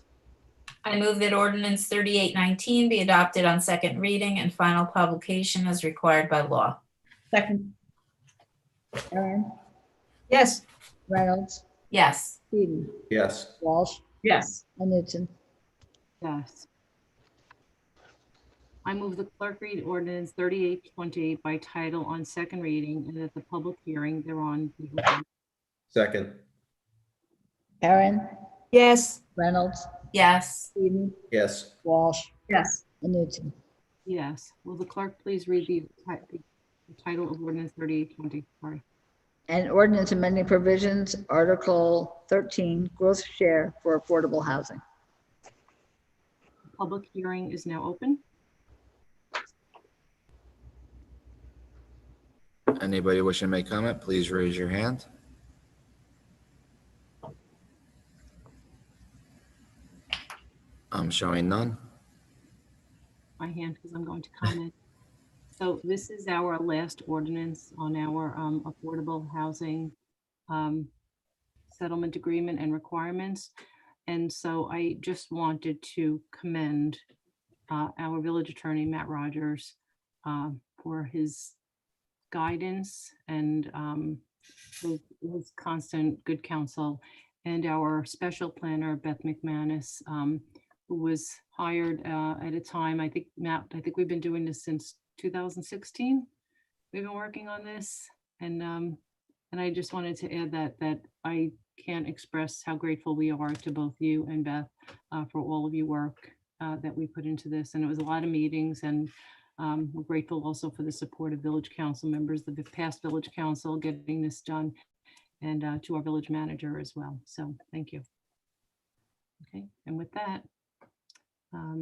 I move that ordinance 3819 be adopted on second reading and final publication as required by law. second, Perrin, yes, Reynolds, Yes, Eden, Yes. Walsh, yes, and Newton. Yes. I move the clerk read ordinance 3820 by title on second reading and that the public hearing thereon be open. Second. Perrin, yes, Reynolds, yes, Eden, Yes. Walsh, yes, and Newton. Yes. Will the clerk please read the title of ordinance 3820? Sorry. An ordinance amending provisions, Article 13, growth share for affordable housing. Public hearing is now open. Anybody wishing to make comment, please raise your hand. I'm showing none. My hand because I'm going to comment. So this is our last ordinance on our affordable housing settlement agreement and requirements. And so I just wanted to commend our village attorney, Matt Rogers, for his guidance and his constant good counsel, and our special planner, Beth McManus, who was hired at a time, I think, Matt, I think we've been doing this since 2016. We've been working on this, and I just wanted to add that I can't express how grateful we are to both you and Beth for all of your work that we put into this. And it was a lot of meetings, and we're grateful also for the support of village council members, the past village council getting this done, and to our village manager as well. So thank you. Okay, and with that, I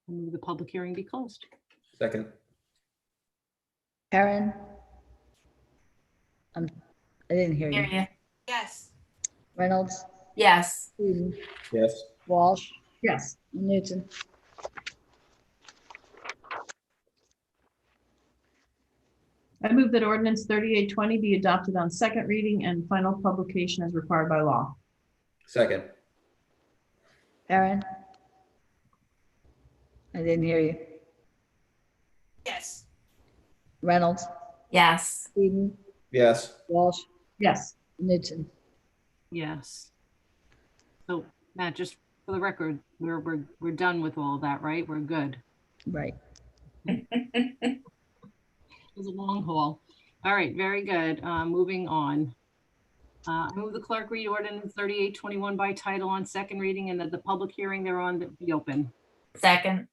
move the public hearing be closed. Second. Perrin? I didn't hear Hear you. you. Yes. Reynolds? Yes. Eden? Yes. Walsh? Yes. Newton? I move that ordinance 3820 be adopted on second reading and final publication as required by law. Second. Perrin? I didn't hear you. Yes. Reynolds? Yes. Eden? Yes. Walsh? Yes. Newton? Yes. So Matt, just for the record, we're done with all that, right? We're good. Right. It was a long haul. All right, very good. Moving on. I move the clerk read ordinance 3821 by title on second reading, and that the public hearing thereon be open. Second.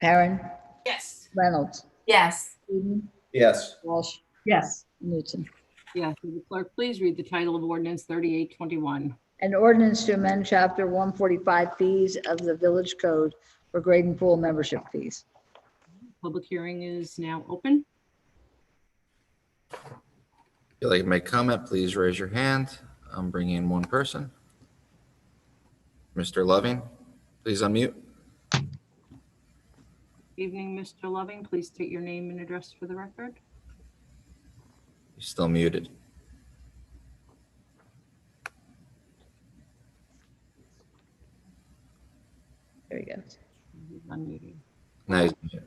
Perrin? Yes. Reynolds? Yes. Eden? Yes. Walsh? Yes. Newton? Yes, will the clerk please read the title of ordinance 3821. An ordinance to amend chapter 145 fees of the village code for grading pool membership fees. Public hearing is now open. If you'd like to make comment, please raise your hand. I'm bringing in one person. Mr. Loving, please unmute. Evening, Mr. Loving, please state your name and address for the record. You're still muted. There he goes. He's unmuted. No, he's muted.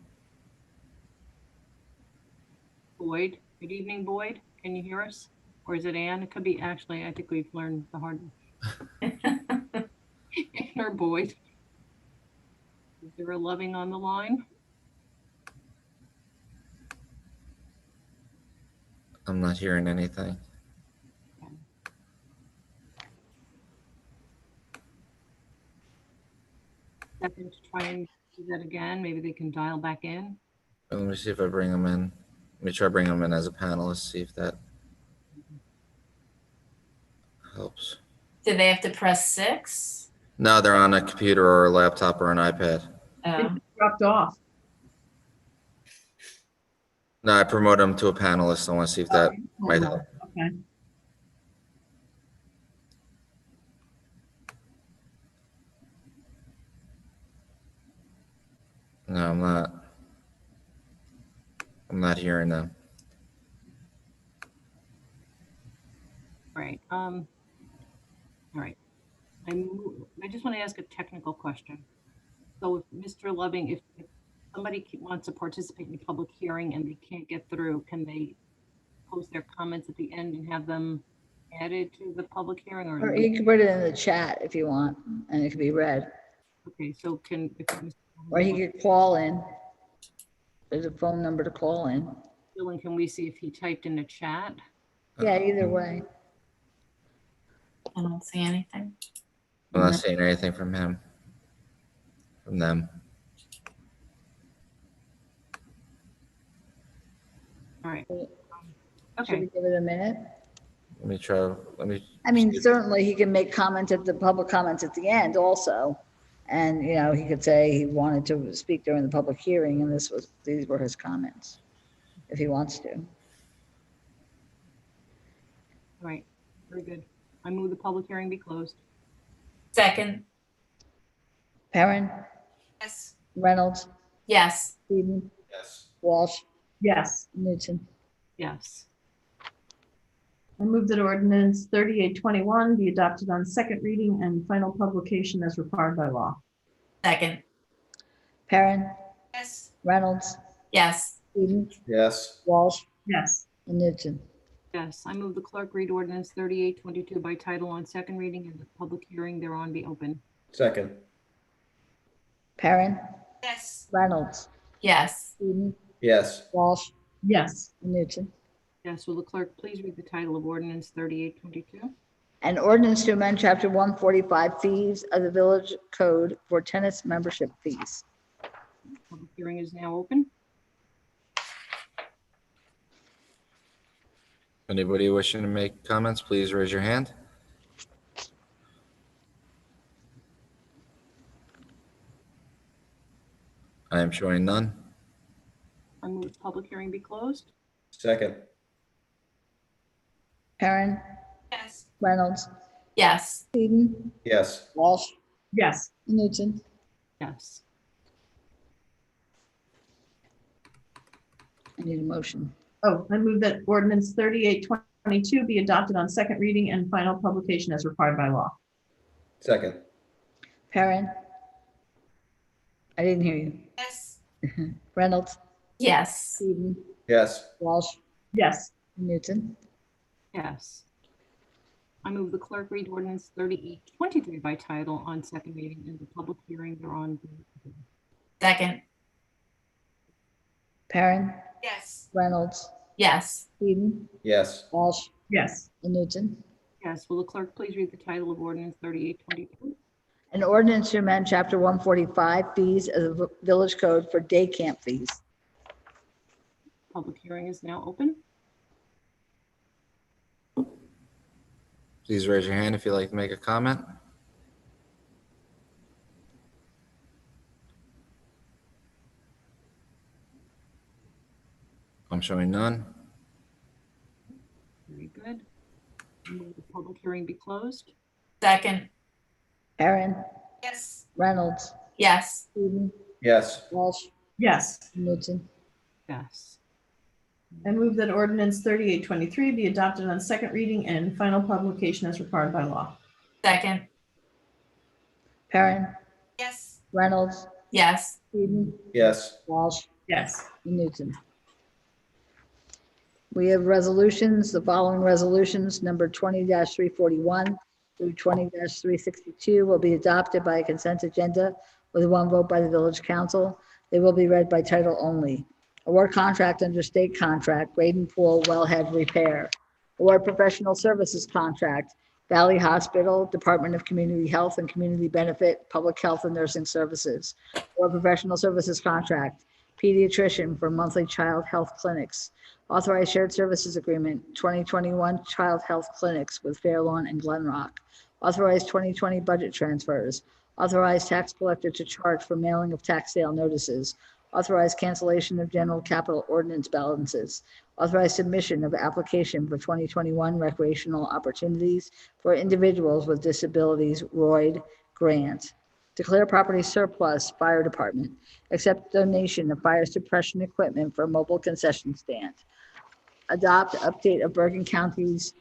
Boyd, good evening, Boyd. Can you hear us? Or is it Ann? It could be, actually, I think we've learned the hard. Or Boyd. Is there a Loving on the line? I'm not hearing anything. Second to try and do that again. Maybe they can dial back in. Let me see if I bring him in. Let me try bringing him in as a panelist, see if that helps. Do they have to press 6? No, they're on a computer or a laptop or an iPad. Oh, Dropped off. No, I promoted him to a panelist. I want to see if that might help. Okay. No, I'm not. I'm not hearing them. Right. All right. I just want to ask a technical question. So if Mr. Loving, if somebody wants to participate in a public hearing and they can't get through, can they post their comments at the end and have them added to the public hearing? Or you can put it in the chat if you want, and it can be read. Okay, so can, Or he could call in. There's a phone number to call in. Dylan, can we see if he typed in the chat? Yeah, either way. I don't see anything. I'm not seeing anything from him. From them. All right. Should Okay, we give it a minute? Let me try. Let me. I mean, certainly he can make comments at the public comments at the end also. And, you know, he could say he wanted to speak during the public hearing and these were his comments, if he wants to. all right, very good. I move the public hearing be closed. Second. Perrin, Yes. Reynolds, Yes. Eden, Yes. Walsh, Yes. Newton. Yes. I move that ordinance 3821 be adopted on second reading and final publication as required by law. Second. Perrin, Yes. Reynolds, Yes. Eden, Yes. Walsh, Yes. and Newton. Yes, I move the clerk read ordinance 3822 by title on second reading and the public hearing thereon be open. Second. Perrin, Yes. Reynolds, Yes. Eden, Yes. Walsh, yes, and Newton. Yes, will the clerk please read the title of ordinance 3822? An ordinance to amend chapter 145 fees of the village code for tennis membership fees. Public hearing is now open. Anybody wishing to make comments, please raise your hand. I am showing none. I move the public hearing be closed. Second. Perrin, Yes. Reynolds, Yes. Eden, Yes. Walsh, yes. and Newton. Yes. I need a motion. Oh, I move that ordinance 3822 be adopted on second reading and final publication as required by law. Second. Perrin, I didn't hear you. Yes. Reynolds, Yes. Eden, Yes. Walsh, Yes, and Newton. Yes. I move the clerk read ordinance 3823 by title on second reading and the public hearing thereon be open. Second. Perrin, Yes. Reynolds, Yes. Eden, Yes. Walsh, yes, and Newton. Yes, will the clerk please read the title of ordinance 3822? An ordinance to amend chapter 145 fees of the village code for day camp fees. Public hearing is now open. Please raise your hand if you'd like to make a comment. I'm showing none. Very good. I move the public hearing be closed. Second. Perrin, Yes. Reynolds, Yes. Eden, Yes. Walsh, yes. and Newton. Yes. I move that ordinance 3823 be adopted on second reading and final publication as required by law. Second. Perrin, Yes. Reynolds, Yes. Eden, Yes. Walsh, Yes, and Newton. We have resolutions, the following resolutions, number 20-341 through 20-362 will be adopted by a consent agenda with one vote by the village council. They will be read by title only. Award contract under state contract, Graden Pool Wellhead Repair. Award professional services contract, Valley Hospital, Department of Community Health and Community Benefit, Public Health and Nursing Services. Award professional services contract, pediatrician for monthly child health clinics. Authorized shared services agreement, 2021 child health clinics with Fairlawn and Glen Rock. Authorized 2020 budget transfers. Authorized tax collector to charge for mailing of tax sale notices. Authorized cancellation of general capital ordinance balances. Authorized submission of application for 2021 recreational opportunities for individuals with disabilities, ROID grant. Declare property surplus, fire department. Accept donation of fire suppression equipment for mobile concession stand. Adopt update of Bergen County's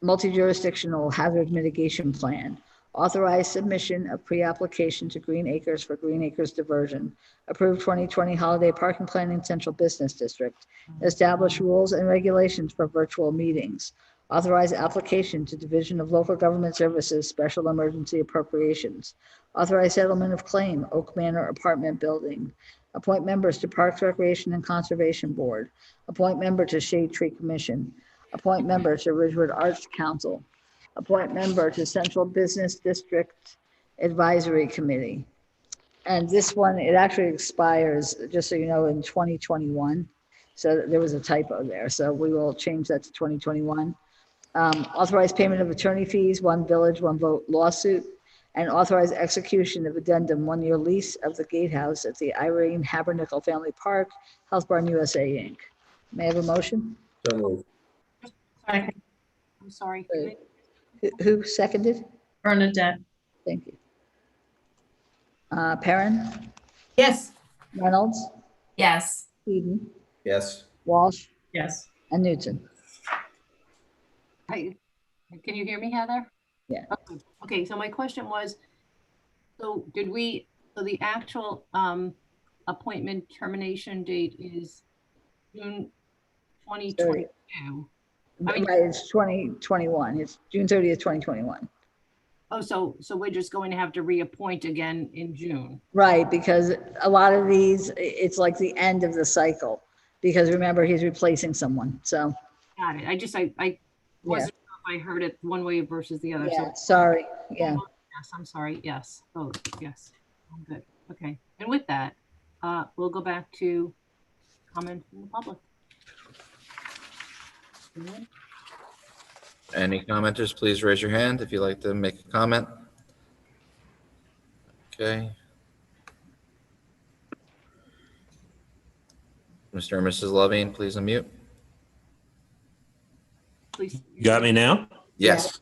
multi-jurisdictional hazard mitigation plan. Authorize submission of pre-application to Green Acres for Green Acres diversion. Approve 2020 holiday parking plan in Central Business District. Establish rules and regulations for virtual meetings. Authorize application to Division of Local Government Services Special Emergency Appropriations. Authorize settlement of claim, Oak Manor Apartment Building. Appoint members to Parks, Recreation, and Conservation Board. Appoint member to Shade Tree Commission. Appoint member to Ridgewood Arts Council. Appoint member to Central Business District Advisory Committee. And this one, it actually expires, just so you know, in 2021. So there was a typo there. So we will change that to 2021. Authorize payment of attorney fees, one village, one vote lawsuit, and authorize execution of addendum 1-year lease of the gatehouse at the Irene Habernickel Family Park, Health Barn USA, Inc. May I have a motion? So moved. second, I'm sorry. Who seconded? Bernadette, Thank you. Perrin, Yes. Reynolds, Yes. Eden, Yes. Walsh, yes, and Newton. Hi, can you hear me, Heather? Yeah. Okay, so my question was, so the actual appointment termination date is June 2022. I mean- Right, it's 2021. It's June 30th, 2021. Oh, so we're just going to have to reappoint again in June. Right, because a lot of these, it's like the end of the cycle. Because remember, he's replacing someone, so, Got it. I wasn't sure if I heard it one way versus the other. yeah, So sorry, yeah. yes, I'm sorry. Yes, vote, yes. I'm good. Okay. And with that, we'll go back to comment from the public. Any commenters, please raise your hand if you'd like to make a comment. Okay. Mr. and Mrs. Levine, please unmute. Please. You got me now? Yes.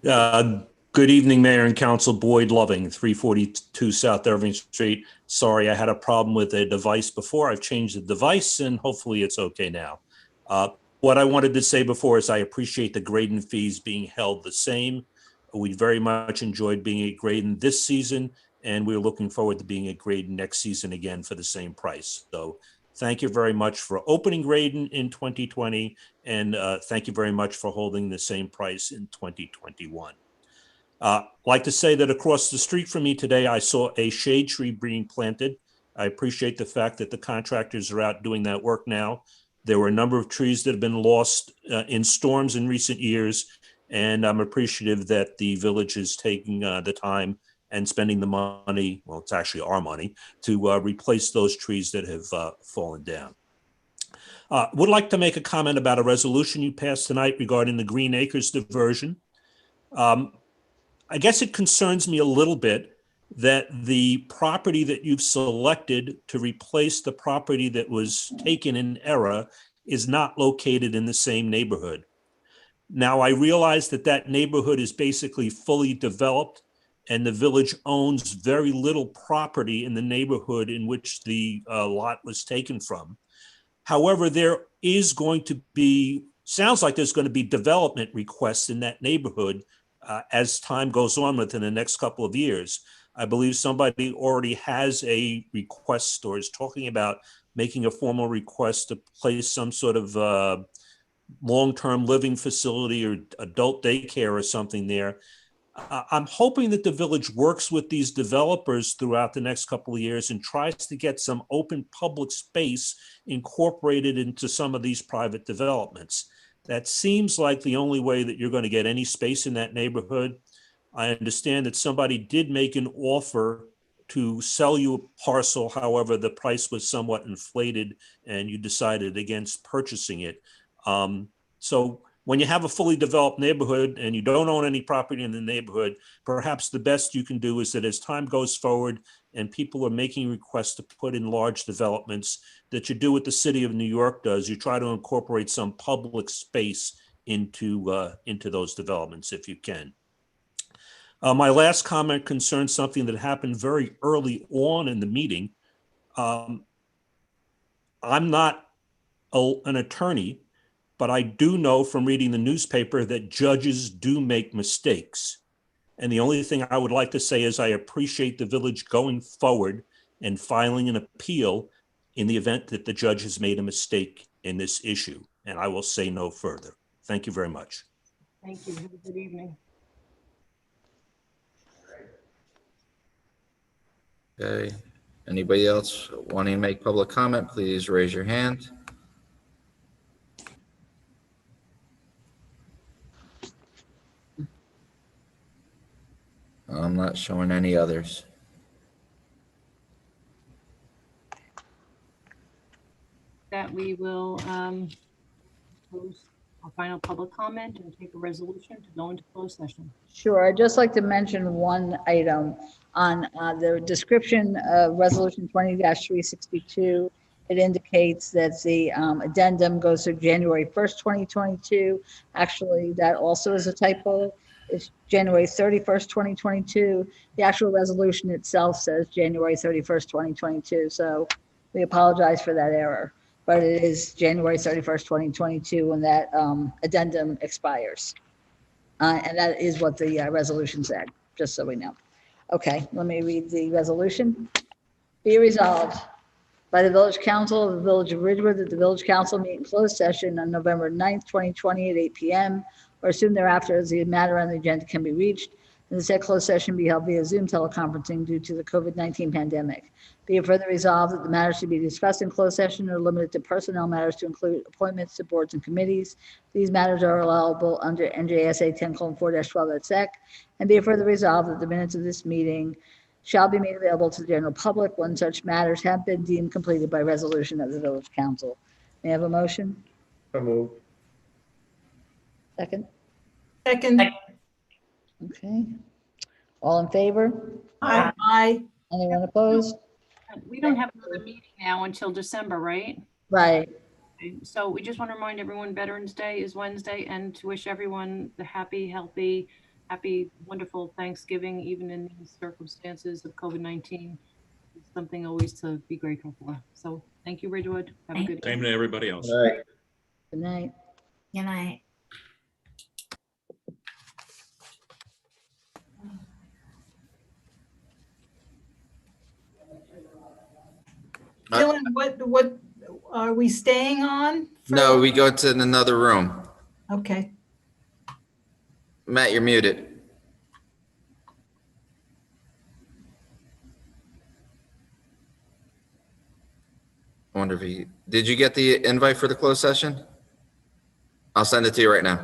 Good evening, Mayor and Council. Boyd Loving, 342 South Irving Street. Sorry, I had a problem with a device before. I've changed the device and hopefully it's okay now. What I wanted to say before is I appreciate the Graydon fees being held the same. We very much enjoyed being at Graydon this season, and we're looking forward to being at Graydon next season again for the same price. So thank you very much for opening Graydon in 2020, and thank you very much for holding the same price in 2021. Like to say that across the street from me today, I saw a shade tree being planted. I appreciate the fact that the contractors are out doing that work now. There were a number of trees that have been lost in storms in recent years, and I'm appreciative that the village is taking the time and spending the money, well, it's actually our money, to replace those trees that have fallen down. Would like to make a comment about a resolution you passed tonight regarding the Green Acres diversion. I guess it concerns me a little bit that the property that you've selected to replace the property that was taken in error is not located in the same neighborhood. Now, I realize that that neighborhood is basically fully developed and the village owns very little property in the neighborhood in which the lot was taken from. However, there is going to be, sounds like there's going to be development requests in that neighborhood as time goes on within the next couple of years. I believe somebody already has a request or is talking about making a formal request to place some sort of long-term living facility or adult daycare or something there. I'm hoping that the village works with these developers throughout the next couple of years and tries to get some open public space incorporated into some of these private developments. That seems like the only way that you're going to get any space in that neighborhood. I understand that somebody did make an offer to sell you a parcel. However, the price was somewhat inflated and you decided against purchasing it. So when you have a fully developed neighborhood and you don't own any property in the neighborhood, perhaps the best you can do is that as time goes forward and people are making requests to put in large developments, that you do what the city of New York does. You try to incorporate some public space into those developments if you can. My last comment concerns something that happened very early on in the meeting. I'm not an attorney, but I do know from reading the newspaper that judges do make mistakes. And the only thing I would like to say is I appreciate the village going forward and filing an appeal in the event that the judge has made a mistake in this issue. And I will say no further. Thank you very much. Thank you. Have a good evening. Okay. Anybody else wanting to make public comment, please raise your hand. I'm not showing any others. That we will close our final public comment and take a resolution to go into closed session. Sure, I'd just like to mention one item on the description of Resolution 20-362. It indicates that the addendum goes to January 1st, 2022. Actually, that also is a typo. It's January 31st, 2022. The actual resolution itself says January 31st, 2022. So we apologize for that error, but it is January 31st, 2022 when that addendum expires. And that is what the resolution said, just so we know. Okay, let me read the resolution. Be resolved by the Village Council of the Village of Ridgewood that the Village Council meet in closed session on November 9th, 2020 at 8 p.m. or soon thereafter as the matter on the agenda can be reached, and the said closed session be held via Zoom teleconferencing due to the COVID-19 pandemic. Be it further resolved that the matters to be discussed in closed session are limited to personnel matters to include appointments to boards and committees. These matters are allowable under NJSA 10:4-12 et sec. And be it further resolved that the minutes of this meeting shall be made available to the general public when such matters have been deemed completed by resolution of the Village Council. May I have a motion? So move. Second? Second, Okay. All in favor? aye. Anyone opposed? We don't have another meeting now until December, right? Right. Okay, so we just want to remind everyone Veterans Day is Wednesday and to wish everyone the happy, healthy, wonderful Thanksgiving, even in these circumstances of COVID-19. It's something always to be grateful for. So thank you, Ridgewood. Have a good Same day. to everybody else. All right. Good night. Good night. Dylan, what, are we staying on? for- No, we go to another room. Okay. Matt, you're muted. I wonder if did you get the invite for the closed session? I'll send it to you right now.